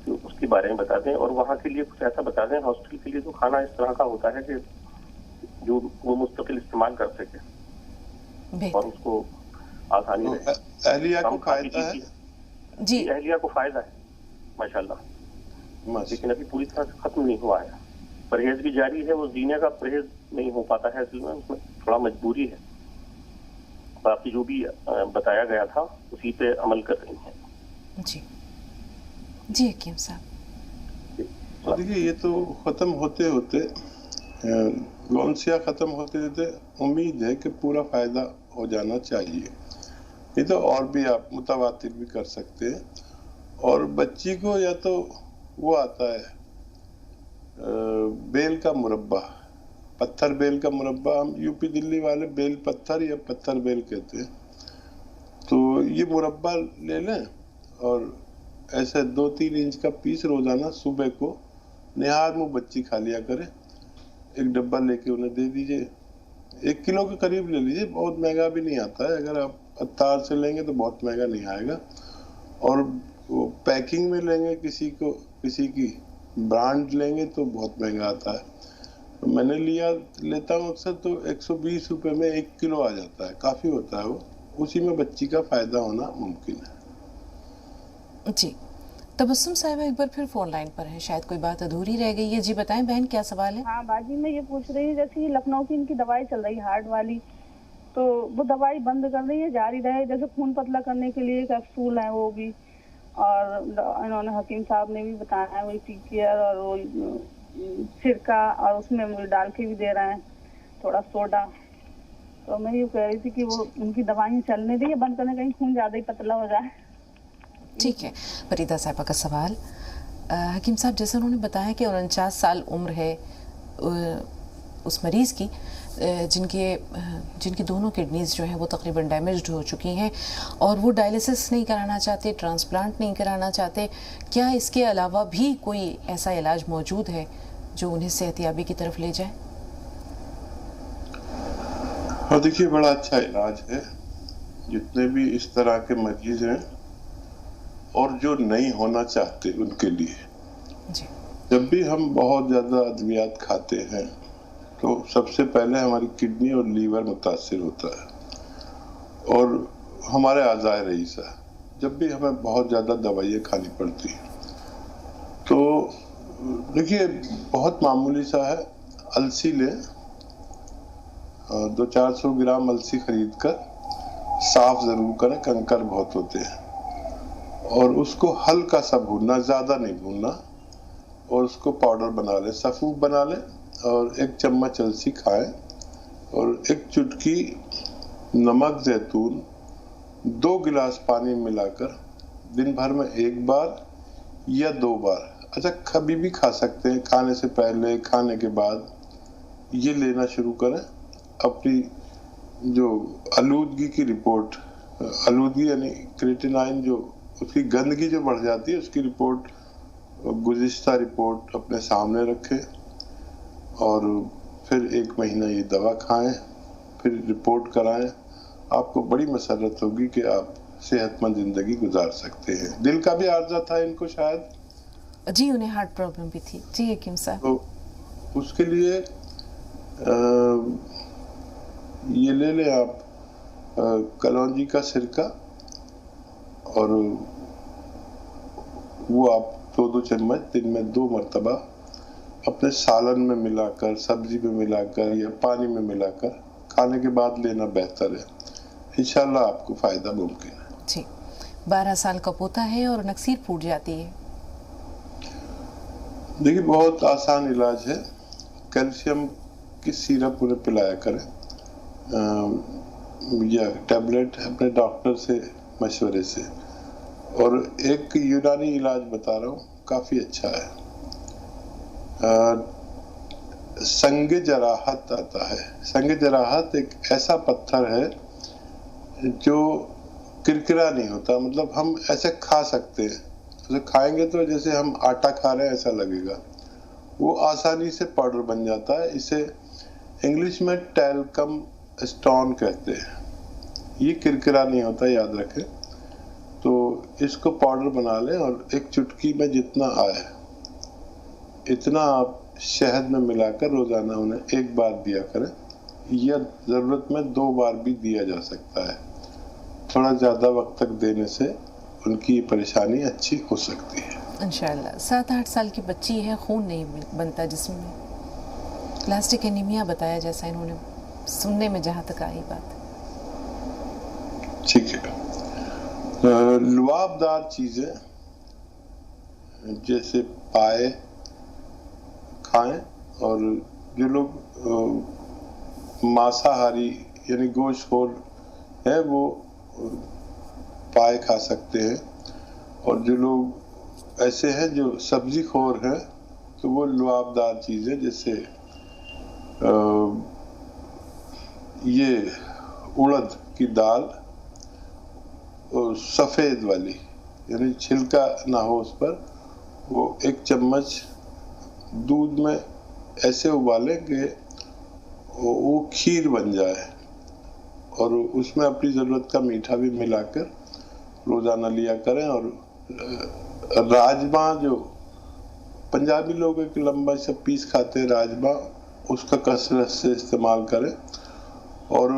तो उसके बारे में बता दें। और वहाँ के लिए कुछ ऐसा बता दें हॉस्टल के लिए जो खाना इस तरह का होता है कि जो वो मुस्तकिल इस्तेमाल कर सके और उसको आसानी रहे। अहलिया को फायदा है जी, अहलिया को फायदा है माशाल्लाह, लेकिन अभी पूरी तरह से खत्म नहीं हुआ है। परहेज भी जारी है, वो जीने का परहेज नहीं हो पाता है, इसलिए उसमें थोड़ा मजबूरी है। बाकी जो भी बताया गया था उसी पे अमल कर रही हैं। जी जी हकीम साहब। तो देखिए, ये तो खत्म होते होते गौनसिया खत्म होते होते उम्मीद है कि पूरा फायदा हो जाना चाहिए। ये तो और भी आप मुतवातिर भी कर सकते हैं। और बच्ची को या तो वो आता है बेल का मुरब्बा, पत्थर बेल का मुरब्बा, हम यूपी दिल्ली वाले बेल पत्थर या पत्थर बेल कहते हैं। तो ये मुरब्बा ले लें और ऐसे 2-3 इंच का पीस रोजाना सुबह को निहार मुँह बच्ची खा लिया करे। एक डब्बा लेके उन्हें दे दीजिए। 1 किलो के करीब ले लीजिए, बहुत महंगा भी नहीं आता है। अगर आप अत्तार से लेंगे तो बहुत महंगा नहीं आएगा। और वो पैकिंग में लेंगे, किसी की ब्रांड लेंगे तो बहुत महंगा आता है। तो मैंने लेता हूँ अक्सर, तो 120 रुपए में 1 किलो आ जाता है, काफी होता है वो। उसी में बच्ची का फायदा होना मुमकिन है। जी तबस्सुम साहिबा एक बार फिर फोन लाइन पर है, शायद कोई बात अधूरी रह गई है। जी बताएं बहन, क्या सवाल है? हाँ बाजी, मैं ये पूछ रही हूँ, जैसे लखनऊ की इनकी दवाई चल रही है हार्ट वाली, तो वो दवाई बंद कर रही है, जारी रहे? जैसे खून पतला करने के लिए कैप्सूल है वो भी, और इन्होंने हकीम साहब ने भी बताया है वही टीकेयर और वो सिरका, और उसमें वो डाल के भी दे रहे हैं थोड़ा सोडा। तो मैं ये कह रही थी कि वो उनकी दवाई चलने दी, बंद करने, कहीं खून ज्यादा ही पतला हो जाए। ठीक है, फरीदा साहिबा का सवाल। हकीम साहब, जैसे उन्होंने बताया कि 49 साल उम्र है उस मरीज की, जिनकी दोनों किडनीज जो है वो तकरीबन डैमेज्ड हो चुकी हैं, और वो डायलिसिस नहीं कराना चाहते, ट्रांसप्लांट नहीं कराना चाहते। क्या इसके अलावा भी कोई ऐसा इलाज मौजूद है जो उन्हें सेहतयाबी की तरफ ले जाए? हाँ देखिए, बड़ा अच्छा इलाज है। जितने भी इस तरह के मरीज हैं और जो नहीं होना चाहते उनके लिए जी। जब भी हम बहुत ज्यादा अद्वियात खाते हैं तो सबसे पहले हमारी किडनी और लीवर मुतासिर होता है, और हमारे आज़ाए रईसा, जब भी हमें बहुत ज्यादा दवाइयाँ खानी पड़ती हैं। तो देखिए, बहुत मामूली सा है, अलसी लें, 200-400 ग्राम अलसी खरीद कर साफ जरूर करें, कंकर बहुत होते हैं, और उसको हल्का सा भूनना, ज्यादा नहीं भूनना, और उसको पाउडर बना लें, सफूफ बना लें, और 1 चम्मच अलसी खाएं, और 1 चुटकी नमक जैतून 2 गिलास पानी मिलाकर दिन भर में 1 बार या 2 बार, अच्छा कभी भी खा सकते हैं, खाने से पहले, खाने के बाद, ये लेना शुरू करें। अपनी जो आलूदगी की रिपोर्ट, आलूदगी यानी क्रिएटिनाइन, जो उसकी गंदगी जो बढ़ जाती है, उसकी रिपोर्ट, गुज़िश्ता रिपोर्ट अपने सामने रखें, और फिर 1 महीना ये दवा खाएं, फिर रिपोर्ट कराएं। आपको बड़ी मसरत होगी कि आप सेहतमंद जिंदगी गुजार सकते हैं। दिल का भी आर्जा था इनको शायद, जी उन्हें हार्ट प्रॉब्लम भी थी। जी हकीम साहब, तो उसके लिए ये ले लें आप कलौंजी का सिरका, और वो आप 2-2 चम्मच दिन में 2 मरतबा अपने सालन में मिलाकर, सब्जी में मिलाकर या पानी में मिलाकर खाने के बाद लेना बेहतर है। इंशाल्लाह आपको फायदा मुमकिन है। जी 12 साल का पोता है और नक्सीर फूट जाती है। देखिए, बहुत आसान इलाज है, कैल्शियम की सिरप उन्हें पिलाया करें, या टैबलेट अपने डॉक्टर से मशवरे से। और एक यूनानी इलाज बता रहा हूँ, काफी अच्छा है, संगे जराहत आता है। संगे जराहत एक ऐसा पत्थर है जो किरकिरा नहीं होता, मतलब हम ऐसे खा सकते हैं, उसे खाएंगे तो जैसे हम आटा खा रहे हैं ऐसा लगेगा, वो आसानी से पाउडर बन जाता है। इसे इंग्लिश में टैल्कम स्टोन कहते हैं। ये किरकिरा नहीं होता, याद रखें। तो इसको पाउडर बना लें, और 1 चुटकी में जितना आए इतना आप शहद में मिलाकर रोजाना उन्हें 1 बार दिया करें, या जरूरत में 2 बार भी दिया जा सकता है। थोड़ा ज्यादा वक्त तक देने से उनकी परेशानी अच्छी हो सकती है इंशाल्लाह। 7-8 साल की बच्ची है, खून नहीं बनता जिस्म में, प्लास्टिक एनीमिया बताया, जैसा इन्होंने सुनने में जहाँ तक आई बात। ठीक है। लुआबदार चीजें जैसे पाए खाएं, और जो लोग मांसाहारी यानी गोश्तखोर है वो पाए खा सकते हैं, और जो लोग ऐसे हैं जो सब्जी खोर हैं तो वो लुआबदार चीजें जैसे ये उड़द की दाल सफेद वाली यानी छिलका ना हो उस पर, वो 1 चम्मच दूध में ऐसे उबालें कि वो खीर बन जाए, और उसमें अपनी ज़रूरत का मीठा भी मिलाकर रोज़ाना लिया करें। और राजमा, जो पंजाबी लोग एक लंबा सा पीस खाते हैं राजमा, उसका कसरत से इस्तेमाल करें। और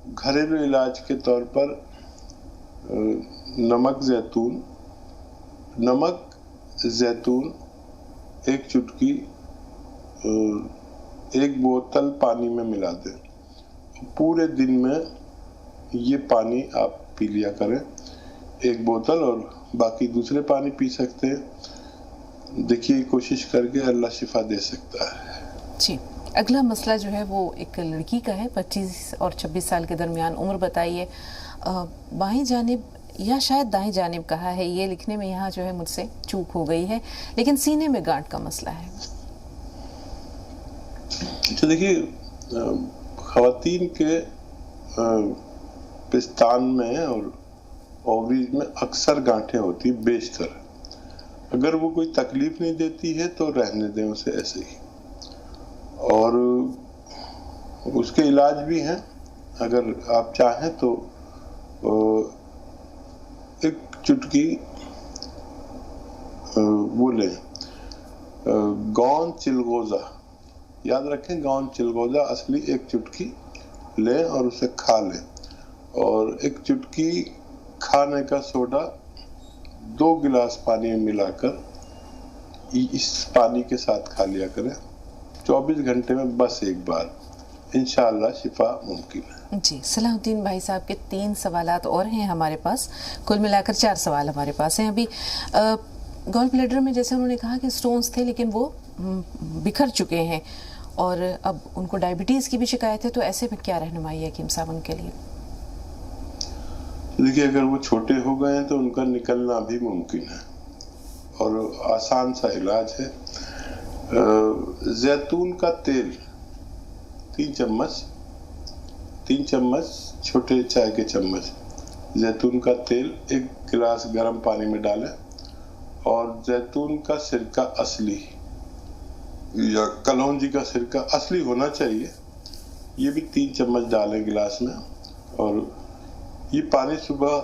घरेलू इलाज के तौर पर नमक जैतून 1 चुटकी 1 बोतल पानी में मिला दें। पूरे दिन में ये पानी आप पी लिया करें 1 बोतल, और बाकी दूसरे पानी पी सकते हैं। देखिए कोशिश करके अल्लाह शिफा दे सकता है जी। अगला मसला जो है वो एक लड़की का है, 25 और 26 साल के दरमियान उम्र बताइए। बाईं जानिब या शायद दाईं जानिब कहा है, ये लिखने में यहाँ जो है मुझसे चूक हो गई है, लेकिन सीने में गांठ का मसला है। तो देखिए ख़वातीन के पिस्तान में और ओवरीज में अक्सर गांठें होती बेशतर। अगर वो कोई तकलीफ नहीं देती है तो रहने दें उसे ऐसे ही, और उसके इलाज भी हैं। अगर आप चाहें तो 1 चुटकी वो लें गौन चिलगोज़ा, याद रखें गौन चिलगोज़ा असली 1 चुटकी लें और उसे खा लें, और 1 चुटकी खाने का सोडा 2 गिलास पानी में मिलाकर इस पानी के साथ खा लिया करें 24 घंटे में बस 1 बार। इंशाअल्लाह शिफा मुमकिन है जी। सलाहुद्दीन भाई साहब के 3 सवालात और हैं हमारे पास, कुल मिलाकर 4 सवाल हमारे पास हैं अभी। गॉल ब्लैडर में जैसे उन्होंने कहा कि स्टोन्स थे लेकिन वो बिखर चुके हैं, और अब उनको डायबिटीज़ की भी शिकायत है, तो ऐसे में क्या रहनुमाई है हकीम साहब उनके लिए? देखिए अगर वो छोटे हो गए हैं तो उनका निकलना भी मुमकिन है, और आसान सा इलाज है। जैतून का तेल 3 चम्मच छोटे चाय के चम्मच जैतून का तेल 1 गिलास गर्म पानी में डालें, और जैतून का सिरका असली या कलौंजी का सिरका असली होना चाहिए, ये भी 3 चम्मच डालें गिलास में, और ये पानी सुबह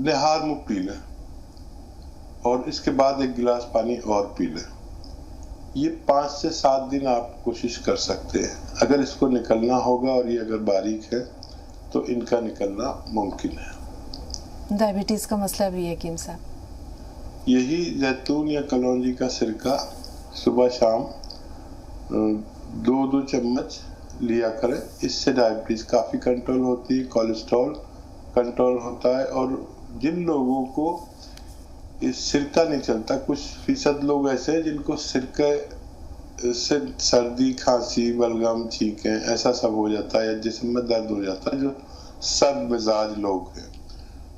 निहार मुँह पी लें, और इसके बाद 1 गिलास पानी और पी लें। ये 5 से 7 दिन आप कोशिश कर सकते हैं। अगर इसको निकलना होगा, और ये अगर बारीक है तो इनका निकलना मुमकिन है। डायबिटीज़ का मसला भी है हकीम साहब? यही जैतून या कलौंजी का सिरका सुबह शाम 2-2 चम्मच लिया करें। इससे डायबिटीज़ काफ़ी कंट्रोल होती है, कोलेस्ट्रॉल कंट्रोल होता है। और जिन लोगों को इस सिरका नहीं चलता, कुछ फीसद लोग ऐसे हैं जिनको सिरके से सर्दी, खांसी, बलगम, छींकें ऐसा सब हो जाता है, या जिस्म में दर्द हो जाता है, जो सर्द मिजाज लोग हैं,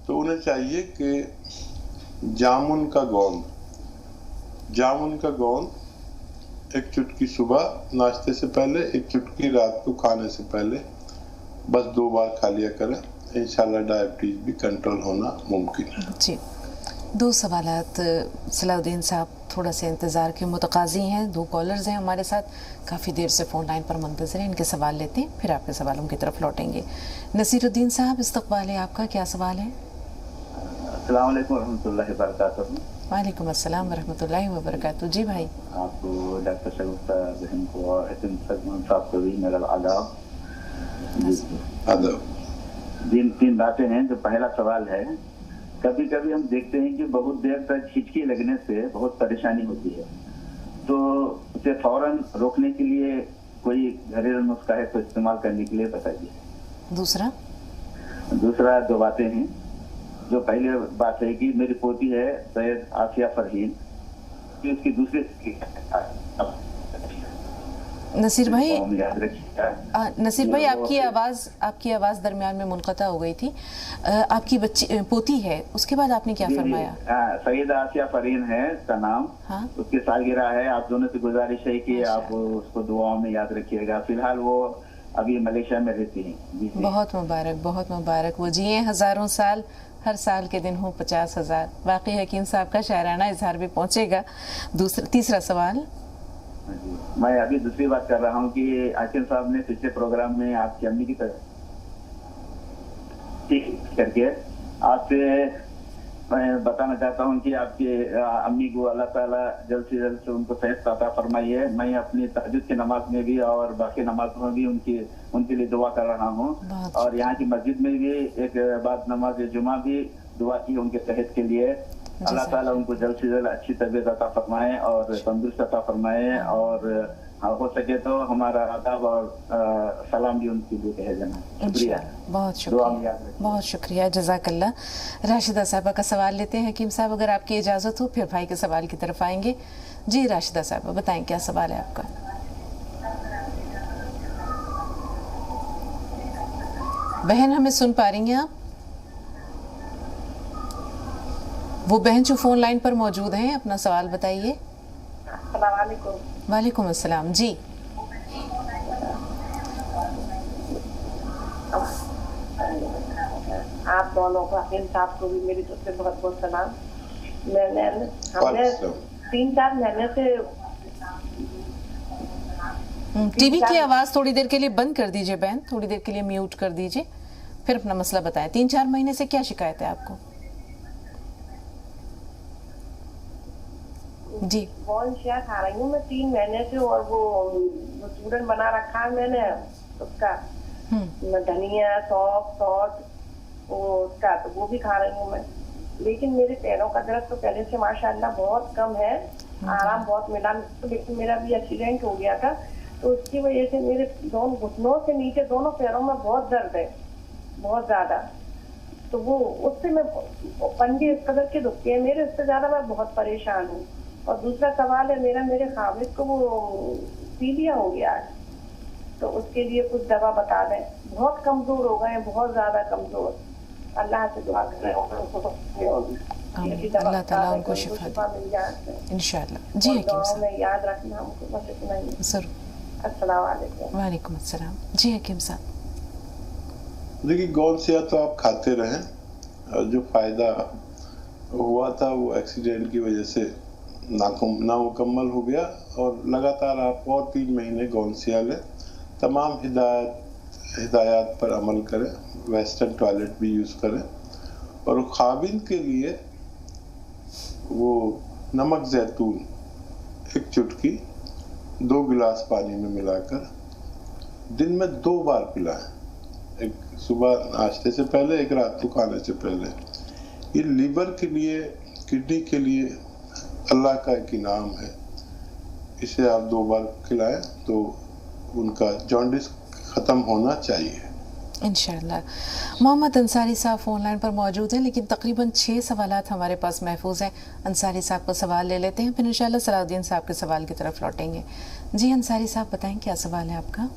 तो उन्हें चाहिए कि जामुन का गोंद 1 चुटकी सुबह नाश्ते से पहले, 1 चुटकी रात को खाने से पहले, बस 2 बार खा लिया करें। इंशाल्लाह डायबिटीज भी कंट्रोल होना मुमकिन है जी। 2 सवालात सलाहुद्दीन साहब, थोड़ा सा इंतज़ार के मुतकाज़ी हैं। 2 कॉलर्स हैं हमारे साथ, काफ़ी देर से फ़ोन लाइन पर मुंतज़िर हैं। इनके सवाल लेते हैं, फिर आपके सवालों की तरफ लौटेंगे। नसीरुद्दीन साहब, इस्तक़बाल है आपका, क्या सवाल है? अस्सलाम वालेकुम रहमतुल्लाहि व बरकातहू। वालेकुम अस्सलाम वरहमतुल्लाहि वबरकातुहू। जी भाई, आपको डॉक्टर शगुफ्ता बहन को और हकीम साहब को भी मेरा आदाब। जी 3 बातें हैं। जो पहला सवाल है, कभी कभी हम देखते हैं कि बहुत देर तक हिचकी लगने से बहुत परेशानी होती है, तो उसे फौरन रोकने के लिए कोई घरेलू नुस्खा है तो इस्तेमाल करने के लिए बताइए। दूसरा दो बातें हैं। जो पहली बात है कि मेरी पोती है सैयद आसिया फरहीन, कि उसकी दूसरी नसीर भाई, याद रखिएगा। नसीर भाई आपकी आवाज़ दरमियान में मुनक़ता हो गई थी। आपकी बच्ची पोती है, उसके बाद आपने क्या फरमाया? सैयद आसिया फरहीन है उसका नाम। हाँ? उसकी सालगिरह है। आप दोनों से गुजारिश है कि आप उसको दुआओं में याद रखिएगा। फिलहाल वो अभी मलेशिया में रहती हैं। बहुत मुबारक, बहुत मुबारक। वो जिए हज़ारों साल, हर साल के दिन हो 50,000। वाकई हकीम साहब का शायराना इजहार भी पहुंचेगा। तीसरा सवाल, मैं अभी दूसरी बात कर रहा हूँ कि हकीम साहब ने पिछले प्रोग्राम में आपकी अम्मी की तरफ करके आपसे मैं बताना चाहता हूँ कि आपके अम्मी को अल्लाह ताला जल्द से जल्द से उनको सेहत अता फरमाइए। मैं अपनी तहज्जुद की नमाज में भी और बाकी नमाज में भी उनके लिए दुआ कर रहा हूँ। और यहाँ की मस्जिद में भी एक बाद नमाज जुमा भी दुआ की उनके सेहत के लिए। अल्लाह ताला उनको जल्द से जल्द अच्छी तबीयत अता फरमाए और तंदुरुस्त अता फरमाए। और हो सके तो हमारा आदाब और सलाम भी उनके लिए कहे जाना। शुक्रिया, बहुत शुक्रिया, बहुत शुक्रिया, जज़ाकल्लाह। राशिदा साहबा का सवाल लेते हैं हकीम साहब, अगर आपकी इजाज़त हो, फिर भाई के सवाल की तरफ आएंगे। जी राशिदा साहबा बताएं, क्या सवाल है आपका? बहन हमें सुन पा रही हैं आप? वो बहन जो फोन लाइन पर मौजूद हैं, अपना सवाल बताइए। वालेकुम अस्सलाम। जी आप दोनों को, हकीम साहब को भी मेरी तरफ से बहुत बहुत सलाम। हमने 3-4 महीने से टीवी की आवाज थोड़ी देर के लिए बंद कर दीजिए बहन, थोड़ी देर के लिए म्यूट कर दीजिए, फिर अपना मसला बताएं। 3-4 महीने से क्या शिकायत है आपको? जी बॉल शेयर खा रही हूँ मैं 3 महीने से, और वो चूरन बना रखा है मैंने उसका, धनिया सौंफ उसका, तो वो भी खा रही हूँ मैं। लेकिन मेरे पैरों का दर्द तो पहले से माशाल्लाह बहुत कम है, आराम बहुत मिला। लेकिन मेरा भी एक्सीडेंट हो गया था, तो उसकी वजह से मेरे दोनों घुटनों से नीचे दोनों पैरों में बहुत दर्द है, बहुत ज्यादा। तो वो उससे मैं पंजे इस कदर के दुखते हैं मेरे, उससे ज्यादा मैं बहुत परेशान हूँ। और दूसरा सवाल है मेरा, मेरे खाविद को वो पीलिया हो गया है, तो उसके लिए कुछ दवा बता दें। बहुत कमजोर हो गए हैं, बहुत ज्यादा कमजोर। अल्लाह से दुआ करें अल्लाह ताला उनको शिफा मिल जाए इंशाअल्लाह। जी हकीम साहब में याद रखना हमको, बस इतना ही। जरूर। अस्सलाम वालेकुम। वालेकुम अस्सलाम। जी हकीम साहब देखिए, गौन सिया तो आप खाते रहें, और जो फायदा हुआ था वो एक्सीडेंट की वजह से नामुकम्मल हो गया। और लगातार आप और 3 महीने गौन सिया लें, तमाम हिदायत पर अमल करें, वेस्टर्न टॉयलेट भी यूज़ करें। और खाबिन के लिए वो नमक जैतून 1 चुटकी 2 गिलास पानी में मिलाकर दिन में 2 बार पिलाएं, एक सुबह नाश्ते से पहले, एक रात को खाने से पहले। ये लीवर के लिए, किडनी के लिए अल्लाह का एक इनाम है। इसे आप 2 बार खिलाएं तो उनका जॉन्डिस ख़त्म होना चाहिए इंशाअल्लाह। मोहम्मद अंसारी साहब फ़ोन लाइन पर मौजूद हैं, लेकिन तकरीबन 6 सवालात हमारे पास महफूज हैं। अंसारी साहब का सवाल ले लेते हैं, फिर इंशाअल्लाह सलाउद्दीन साहब के सवाल की तरफ लौटेंगे। जी अंसारी साहब बताएं, क्या सवाल है आपका?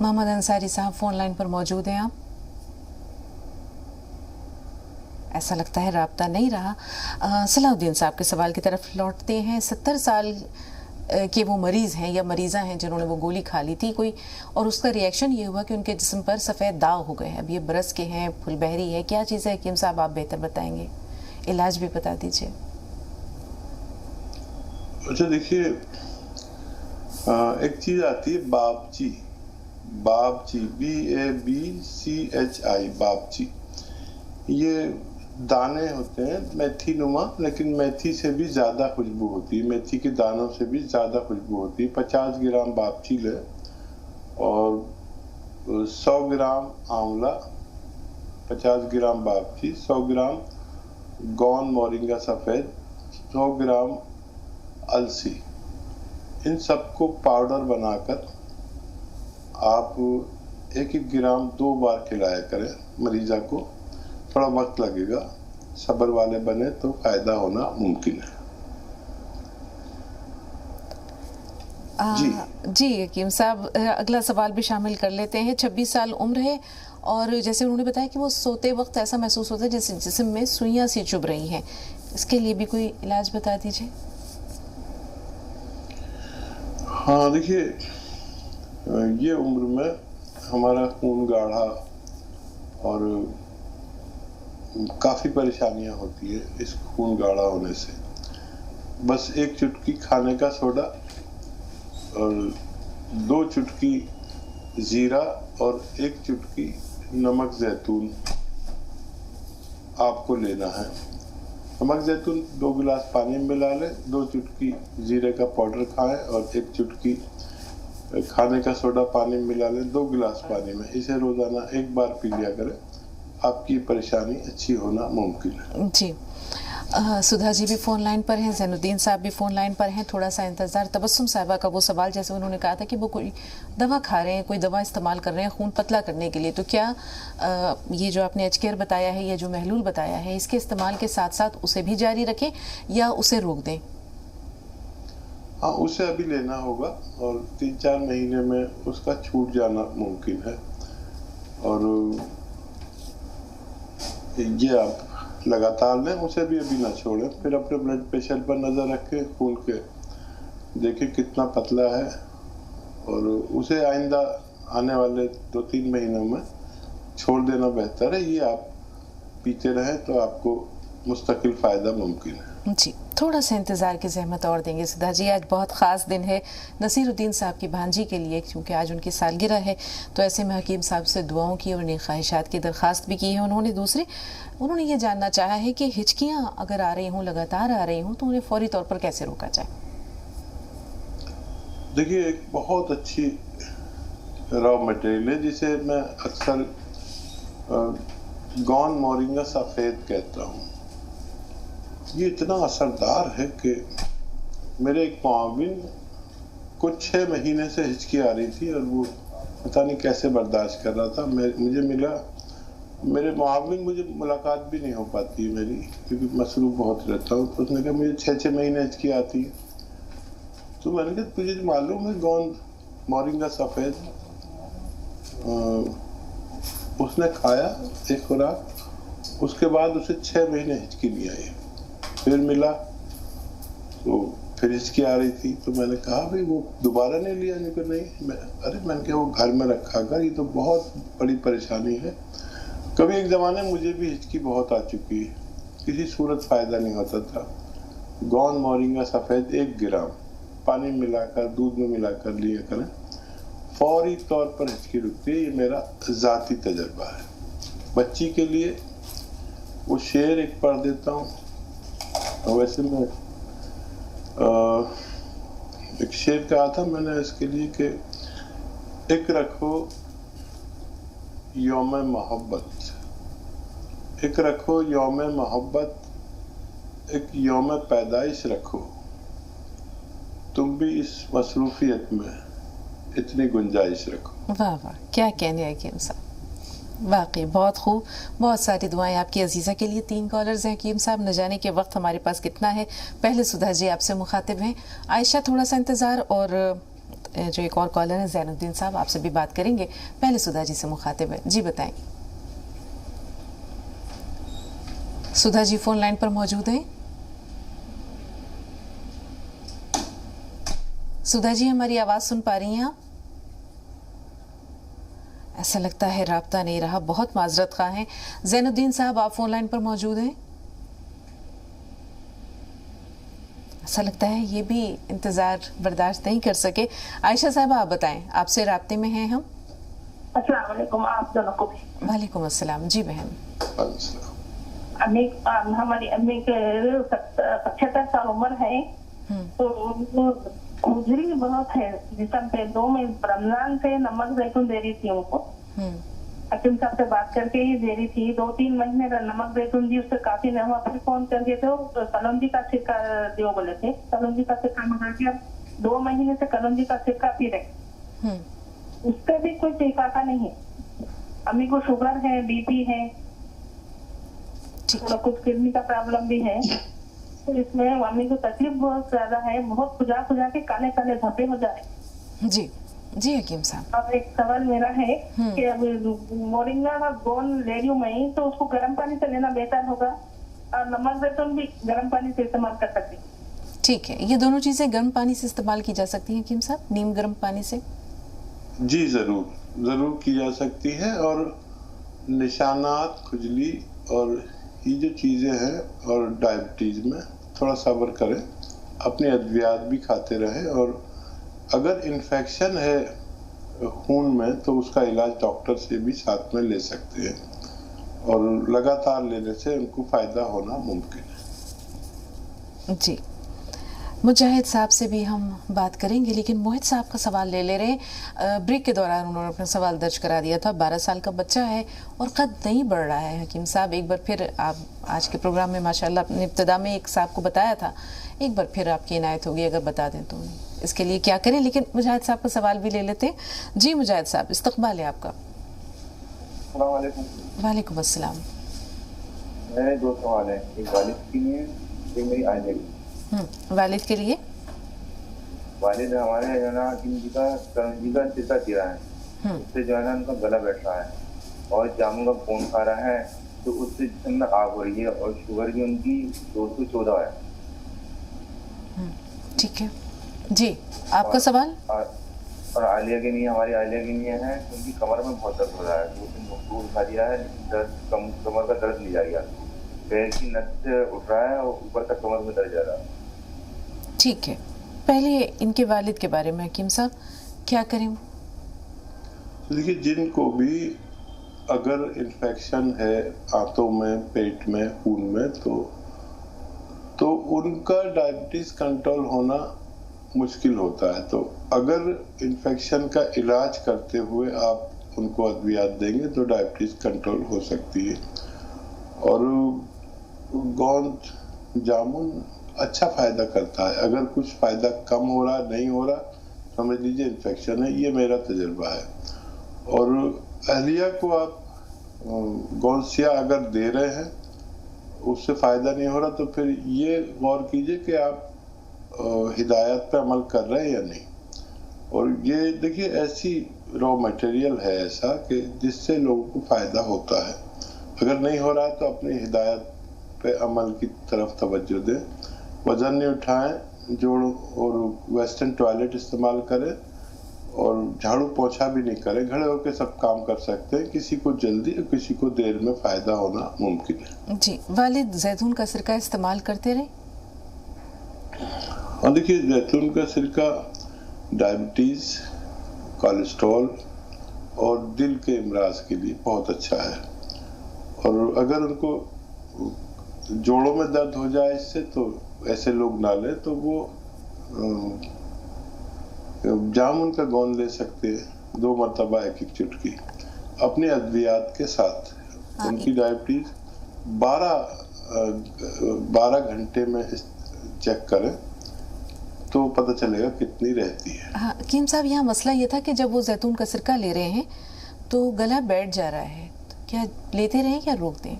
मोहम्मद अंसारी साहब फ़ोन लाइन पर मौजूद हैं आप? ऐसा लगता है राब्ता नहीं रहा। सलाउद्दीन साहब के सवाल की तरफ लौटते हैं। 70 साल के वो मरीज़ हैं या मरीज़ा हैं जिन्होंने वो गोली खा ली थी कोई, और उसका रिएक्शन ये हुआ कि उनके जिस्म पर सफ़ेद दाग हो गए हैं। अब ये बरस के हैं, फुलबहरी है, क्या चीज़ है हकीम साहब, आप बेहतर बताएंगे, इलाज भी बता दीजिए। अच्छा देखिए, एक चीज़ आती है बाबची, BABCHI, बाबची। ये दाने होते हैं मेथी नुमा, लेकिन मेथी से भी ज़्यादा खुशबू होती है, मेथी के दानों से भी ज़्यादा खुशबू होती है। 50 ग्राम बाबची लें और 100 ग्राम आंवला, 50 ग्राम बाबची, 100 ग्राम गौन मोरिंगा सफ़ेद, 100 ग्राम अलसी, इन सबको पाउडर बनाकर आप 1-1 ग्राम 2 बार खिलाया करें मरीजा को। थोड़ा वक्त लगेगा, सब्र वाले बने तो फायदा होना मुमकिन है। जी हकीम साहब, अगला सवाल भी शामिल कर लेते हैं। 26 साल उम्र है और जैसे उन्होंने बताया कि वो सोते वक्त ऐसा महसूस होता है जैसे जिस्म में सुइयां सी चुभ रही हैं, इसके लिए भी कोई इलाज बता दीजिए। हाँ देखिए, ये उम्र में हमारा खून गाढ़ा और काफ़ी परेशानियां होती है इस खून गाढ़ा होने से। बस 1 चुटकी खाने का सोडा और 2 चुटकी जीरा और 1 चुटकी नमक जैतून आपको लेना है। नमक जैतून 2 गिलास पानी में मिला लें, 2 चुटकी जीरे का पाउडर खाएं और 1 चुटकी खाने का सोडा पानी में मिला लें 2 गिलास पानी में। इसे रोजाना 1 बार पी लिया करें, आपकी परेशानी अच्छी होना मुमकिन है। जी, सुधा जी भी फोन लाइन पर हैं, जैनुद्दीन साहब भी फोन लाइन पर हैं। थोड़ा सा इंतजार। तबस्सुम साहिबा का वो सवाल, जैसे उन्होंने कहा था कि वो कोई दवा खा रहे हैं, कोई दवा इस्तेमाल कर रहे हैं खून पतला करने के लिए, तो क्या ये जो आपने एचकेयर बताया है, ये जो महलूल बताया है, इसके इस्तेमाल के साथ साथ उसे भी जारी रखें या उसे रोक दें? हाँ, उसे अभी लेना होगा और 3-4 महीने में उसका छूट जाना मुमकिन है। और ये आप लगातार लें, उसे भी अभी ना छोड़ें। फिर अपने ब्लड प्रेशर पर नज़र रखें, खून के देखें कितना पतला है और उसे आइंदा आने वाले 2-3 महीनों में छोड़ देना बेहतर है। ये आप पीते रहें तो आपको मुस्तकिल फ़ायदा मुमकिन है। जी, थोड़ा सा इंतज़ार की ज़हमत और देंगे सुधा जी। आज बहुत ख़ास दिन है नसीरुद्दीन साहब की भांजी के लिए, क्योंकि आज उनकी सालगिरह है, तो ऐसे में हकीम साहब से दुआओं की और नेक ख्वाहिशात की दरख्वास्त भी की है उन्होंने। दूसरी, उन्होंने ये जानना चाहा है कि हिचकियाँ अगर आ रही हों, लगातार आ रही हों, तो उन्हें फौरी तौर पर कैसे रोका जाए? देखिए, एक बहुत अच्छी रॉ मटेरियल है जिसे मैं अक्सर गौन मोरिंगा सफ़ेद कहता हूँ। ये इतना असरदार है कि मेरे एक मुआविन को 6 महीने से हिचकी आ रही थी और वो पता नहीं कैसे बर्दाश्त कर रहा था। मुझे मिला, मेरे मुआविन, मुझे मुलाकात भी नहीं हो पाती है मेरी, क्योंकि मसरूफ बहुत रहता हूँ। तो उसने कहा मुझे 6-6 महीने हिचकी आती है। तो मैंने कहा तुझे मालूम है गोंद मोरिंगा सफ़ेद? उसने खाया एक खुराक, उसके बाद उसे 6 महीने हिचकी नहीं आई। फिर मिला तो फिर हिचकी आ रही थी। तो मैंने कहा भाई वो दोबारा नहीं लिया? नहीं। मैंने कहा वो घर में रखा कर, ये तो बहुत बड़ी परेशानी है। कभी एक ज़माने में मुझे भी हिचकी बहुत आ चुकी है, किसी सूरत फ़ायदा नहीं होता था। गौन मोरिंगा सफ़ेद 1 ग्राम पानी मिलाकर, दूध में मिलाकर लिया करें, फौरी तौर पर हिचकी रुकती है। ये मेरा ज़ाती तजर्बा है। बच्ची के लिए वो शेर एक पढ़ देता हूँ। वैसे मैं एक शेर कहा था मैंने इसके लिए कि एक रखो यौम मोहब्बत, एक रखो यौम मोहब्बत, एक यौम पैदाइश रखो, तुम भी इस मसरूफियत में इतनी गुंजाइश रखो। वाह वाह, क्या कहने है हकीम साहब, वाकई बहुत खूब। बहुत सारी दुआएं आपकी अजीज़ा के लिए। 3 कॉलर्स हैं हकीम साहब, न जाने के वक्त हमारे पास कितना है। पहले सुधा जी आपसे मुखातिब हैं, आयशा थोड़ा सा इंतज़ार, और जो एक और कॉलर है जैनुद्दीन साहब, आपसे भी बात करेंगे। पहले सुधा जी से मुखातिब है, जी बताएं। सुधा जी फोन लाइन पर मौजूद हैं? सुधा जी हमारी आवाज़ सुन पा रही हैं आप? ऐसा लगता है राब्ता नहीं रहा, बहुत माजरत खा हैं। जैनुद्दीन साहब आप फोन लाइन पर मौजूद हैं? ऐसा लगता है ये भी इंतजार बर्दाश्त नहीं कर सके। आयशा साहब आप बताएं, आपसे राब्ते में हैं हम। अस्सलाम वालेकुम आप दोनों को। वालेकुम अस्सलाम। जी बहन। हमारी अम्मी के 75 साल उम्र है, तो खुजली बहुत है जिसम पे। 2 में रमजान से नमक जैतून दे रही थी उनको, हकीम साहब से बात करके ही दे रही थी। 2-3 महीने का नमक जैतून दी, उससे काफी नहीं हुआ। फिर फोन करके तो कलौंजी का सिरका दियो बोले थे, कलौंजी का सिरका मंगा के अब 2 महीने से कलौंजी का सिरका पी रहे। उसका भी कोई टिकाता नहीं है। अम्मी को शुगर है, बीपी है, थोड़ा कुछ किडनी का प्रॉब्लम भी है, तो इसमें अम्मी को तकलीफ बहुत ज्यादा है। बहुत खुजा खुजा के काले काले धब्बे हो जाए। जी जी हकीम साहब। अब एक सवाल मेरा है कि अब मोरिंगा का गोंद ले रही हूँ मैं, तो उसको गर्म पानी से लेना बेहतर होगा और नमक जैतून भी गर्म पानी से इस्तेमाल कर सकते हैं? ठीक है, ये दोनों चीजें गर्म पानी से इस्तेमाल की जा सकती हैं हकीम साहब, नीम गर्म पानी से? जी जरूर की जा सकती है। और निशानात, खुजली और ये जो चीज़ें हैं और डायबिटीज़ में थोड़ा सब्र करें, अपनी अद्वियात भी खाते रहें। और अगर इन्फेक्शन है खून में तो उसका इलाज डॉक्टर से भी साथ में ले सकते हैं और लगातार लेने से उनको फ़ायदा होना मुमकिन है। जी, मुजाहिद साहब से भी हम बात करेंगे, लेकिन मोहित साहब का सवाल ले रहे हैं। ब्रेक के दौरान उन्होंने अपना सवाल दर्ज करा दिया था। 12 साल का बच्चा है और कद नहीं बढ़ रहा है हकीम साहब। एक बार फिर आप आज के प्रोग्राम में माशाल्लाह अपने इब्तिदा में एक साहब को बताया था, एक बार फिर आपकी इनायत होगी अगर बता दें तो इसके लिए क्या करें। लेकिन मुजाहिद साहब का सवाल भी ले लेते हैं। जी मुजाहिद साहब, इस्तकबाल है आपका। वालेकुम अस्सलाम। मेरे दो सवाल हैं, एक वालिद के लिए, एक मेरी आइले के लिए। वालिद के लिए? वालिद हमारे जो ना जिनकी का चिता चिरा है, उससे जो है ना उनका गला बैठ रहा है और जामुन का खून खा रहा है, तो उससे जिसम में आग हो रही है और शुगर भी उनकी 214 है। ठीक है जी, आपका सवाल? और आलिया के लिए, हमारी आलिया के लिए है, उनकी कमर में बहुत दर्द हो रहा है। 2 दिन डॉक्टर दिखा दिया है, कमर का दर्द नहीं जाएगा, पैर की नस से उठ रहा है और ऊपर तक कमर में दर्द जा रहा है। ठीक है, पहले इनके वालिद के बारे में हकीम साहब क्या करें? देखिए, जिनको भी अगर इन्फेक्शन है आंतों में, पेट में, खून में, तो उनका डायबिटीज कंट्रोल होना मुश्किल होता है। तो अगर इन्फेक्शन का इलाज करते हुए आप उनको अद्वियात देंगे तो डायबिटीज कंट्रोल हो सकती है। और गोंद जामुन अच्छा फायदा करता है। अगर कुछ फायदा कम हो रहा, नहीं हो रहा, समझ लीजिए इन्फेक्शन है। ये मेरा तजुर्बा है। और अहलिया को आप गोंसिया अगर दे रहे हैं, उससे फ़ायदा नहीं हो रहा, तो फिर ये गौर कीजिए कि आप हिदायत पे अमल कर रहे हैं या नहीं। और ये देखिए, ऐसी रॉ मटेरियल है ऐसा कि जिससे लोगों को फ़ायदा होता है। अगर नहीं हो रहा तो अपनी हिदायत पे अमल की तरफ तवज्जो दें। वज़न नहीं उठाएं, जोड़ और वेस्टर्न टॉयलेट इस्तेमाल करें और झाड़ू पोछा भी नहीं करें। खड़े होकर सब काम कर सकते हैं। किसी को जल्दी और किसी को देर में फ़ायदा होना मुमकिन है। जी, वालिद जैतून का सिरका इस्तेमाल करते रहे? और देखिए, जैतून का सिरका डायबिटीज़, कोलेस्ट्रॉल और दिल के अमराज के लिए बहुत अच्छा है। और अगर उनको जोड़ों में दर्द हो जाए इससे, तो ऐसे लोग ना लें, तो वो जामुन का गोंद ले सकते हैं 2 मरतबा 1-1 चुटकी अपने अद्वियात के साथ। उनकी डायबिटीज 12 घंटे में चेक करें तो पता चलेगा कितनी रहती है। हाँ हकीम साहब, यहाँ मसला ये था कि जब वो जैतून का सिरका ले रहे हैं तो गला बैठ जा रहा है, तो क्या लेते रहें या रोक दें?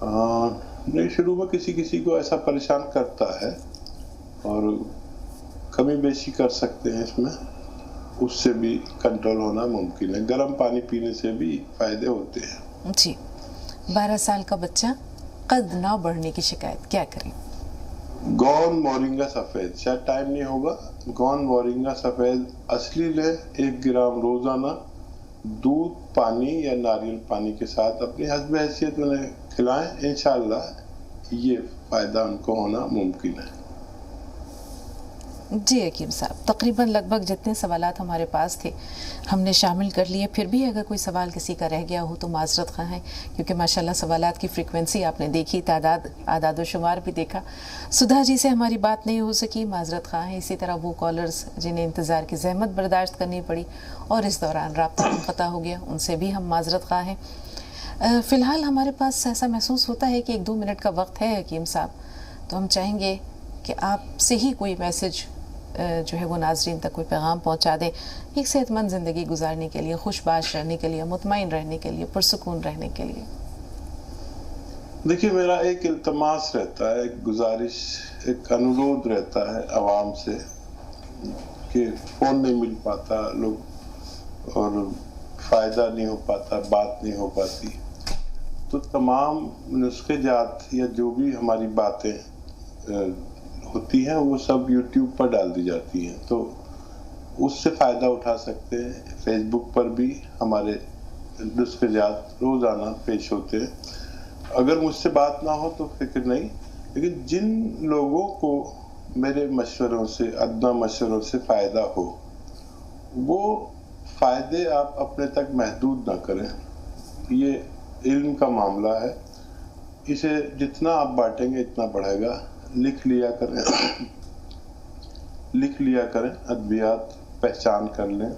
नहीं, शुरू में किसी को ऐसा परेशान करता है और कमी बेशी कर सकते हैं इसमें, उससे भी कंट्रोल होना मुमकिन है। गर्म पानी पीने से भी फायदे होते हैं। जी, 12 साल का बच्चा, कद ना बढ़ने की शिकायत, क्या करें? गोंद मोरिंगा सफ़ेद, शायद टाइम नहीं होगा, गोंद मोरिंगा सफ़ेद असली ले 1 ग्राम रोज़ाना दूध, पानी या नारियल पानी के साथ अपनी हस्ब हैसियत उन्हें खिलाएं। इंशाअल्लाह ये फ़ायदा उनको होना मुमकिन है। जी हकीम साहब, तकरीबन लगभग जितने सवालात हमारे पास थे हमने शामिल कर लिए। फिर भी अगर कोई सवाल किसी का रह गया हो तो माजरत खां है, क्योंकि माशाल्लाह सवालात की फ्रीक्वेंसी आपने देखी, आदाद व शुमार भी देखा। सुधा जी से हमारी बात नहीं हो सकी, माजरत खां है। इसी तरह वो कॉलर्स जिन्हें इंतज़ार की जहमत बर्दाश्त करनी पड़ी और इस दौरान राब्ता मुनक़ता हो गया, उनसे भी हम माजरत खां हैं। फ़िलहाल हमारे पास ऐसा महसूस होता है कि 1-2 मिनट का वक्त है हकीम साहब, तो हम चाहेंगे कि आपसे ही कोई मैसेज जो है वो नाजरीन तक कोई पैगाम पहुंचा दें एक सेहतमंद ज़िंदगी गुजारने के लिए, खुशबाश रहने के लिए, मुतमईन रहने के लिए, पुरसुकून रहने के लिए? देखिए, मेरा एक इल्तमास रहता है, एक गुजारिश, एक अनुरोध रहता है आवाम से कि फ़ोन नहीं मिल पाता लोग और फ़ायदा नहीं हो पाता, बात नहीं हो पाती, तो तमाम नुस्खे जात या जो भी हमारी बातें होती हैं वो सब YouTube पर डाल दी जाती हैं, तो उससे फ़ायदा उठा सकते हैं। फेसबुक पर भी हमारे नुस्खे जात रोज़ाना पेश होते हैं। अगर मुझसे बात ना हो तो फिक्र नहीं, लेकिन जिन लोगों को मेरे मशवरों से, अदना मशवरों से फ़ायदा हो, वो फ़ायदे आप अपने तक महदूद ना करें। ये इल्म का मामला है, इसे जितना आप बांटेंगे इतना बढ़ेगा। लिख लिया करें, अद्वियात पहचान कर लें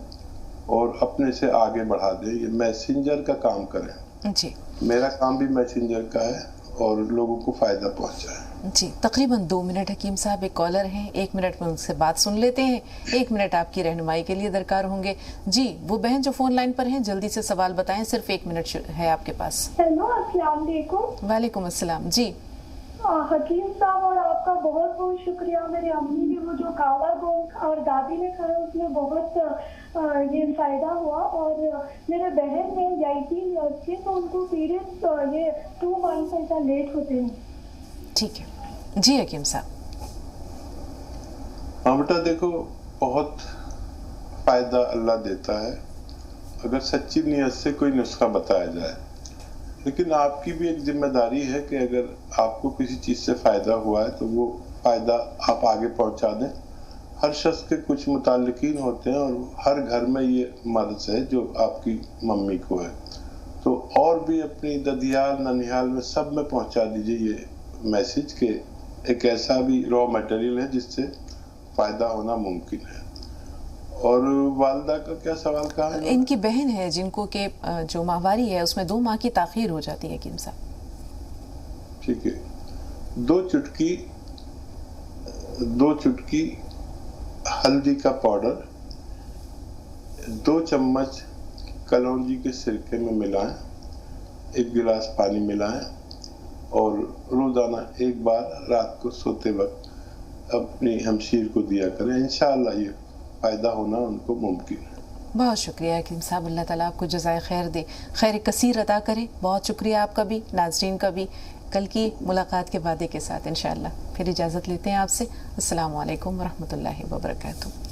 और अपने से आगे बढ़ा दें। ये मैसेंजर का काम करें जी। मेरा काम भी मैसेंजर का है और लोगों को फ़ायदा पहुंचाए। जी, तकरीबन 2 मिनट हकीम साहब, एक कॉलर हैं, 1 मिनट में उनसे बात सुन लेते हैं। 1 मिनट आपकी रहनुमाई के लिए दरकार होंगे। जी, वो बहन जो फ़ोन लाइन पर हैं, जल्दी से सवाल बताएं, सिर्फ 1 मिनट है आपके पास। हेलो, अस्सलाम वालेकुम। वालेकुम अस्सलाम। जी हकीम साहब, और आपका बहुत बहुत शुक्रिया। मेरी अम्मी ने वो जो काला गोंद और दादी ने खाया उसमें बहुत ये फायदा हुआ, और मेरे बहन ने 18 ईयर्स के, तो उनको पीरियड्स ये 2 मंथ ऐसा लेट होते हैं। ठीक है जी हकीम साहब। हाँ बेटा, देखो बहुत फ़ायदा अल्लाह देता है अगर सच्ची नीयत से कोई नुस्खा बताया जाए, लेकिन आपकी भी एक जिम्मेदारी है कि अगर आपको किसी चीज़ से फ़ायदा हुआ है तो वो फ़ायदा आप आगे पहुंचा दें। हर शख्स के कुछ मुताल्लिकीन होते हैं और हर घर में ये मर्ज़ है जो आपकी मम्मी को है, तो और भी अपनी ददियाल ननिहाल में सब में पहुंचा दीजिए ये मैसेज के एक ऐसा भी रॉ मटेरियल है जिससे फ़ायदा होना मुमकिन है। और वालदा का क्या सवाल कहा है? इनकी बहन है जिनको के जो माहवारी है उसमें 2 माह की ताख़ीर हो जाती है हकीम साहब। ठीक है, 2 चुटकी हल्दी का पाउडर 2 चम्मच कलौंजी के सिरके में मिलाएं, 1 गिलास पानी मिलाएं और रोज़ाना 1 बार रात को सोते वक्त अपनी हमशीर को दिया करें। इंशाअल्लाह ये फ़ायदा होना उनको मुमकिन है। बहुत शुक्रिया हकीम साहब, अल्लाह ताला आपको जज़ाए खैर दे, खैर कसीर अता करे। बहुत शुक्रिया आपका भी, नाज़रीन का भी। कल की मुलाकात के वादे के साथ इंशाअल्लाह फिर इजाज़त लेते हैं आपसे। अस्सलामु अलैकुम वरहमतुल्लाहि वबरकातुहू।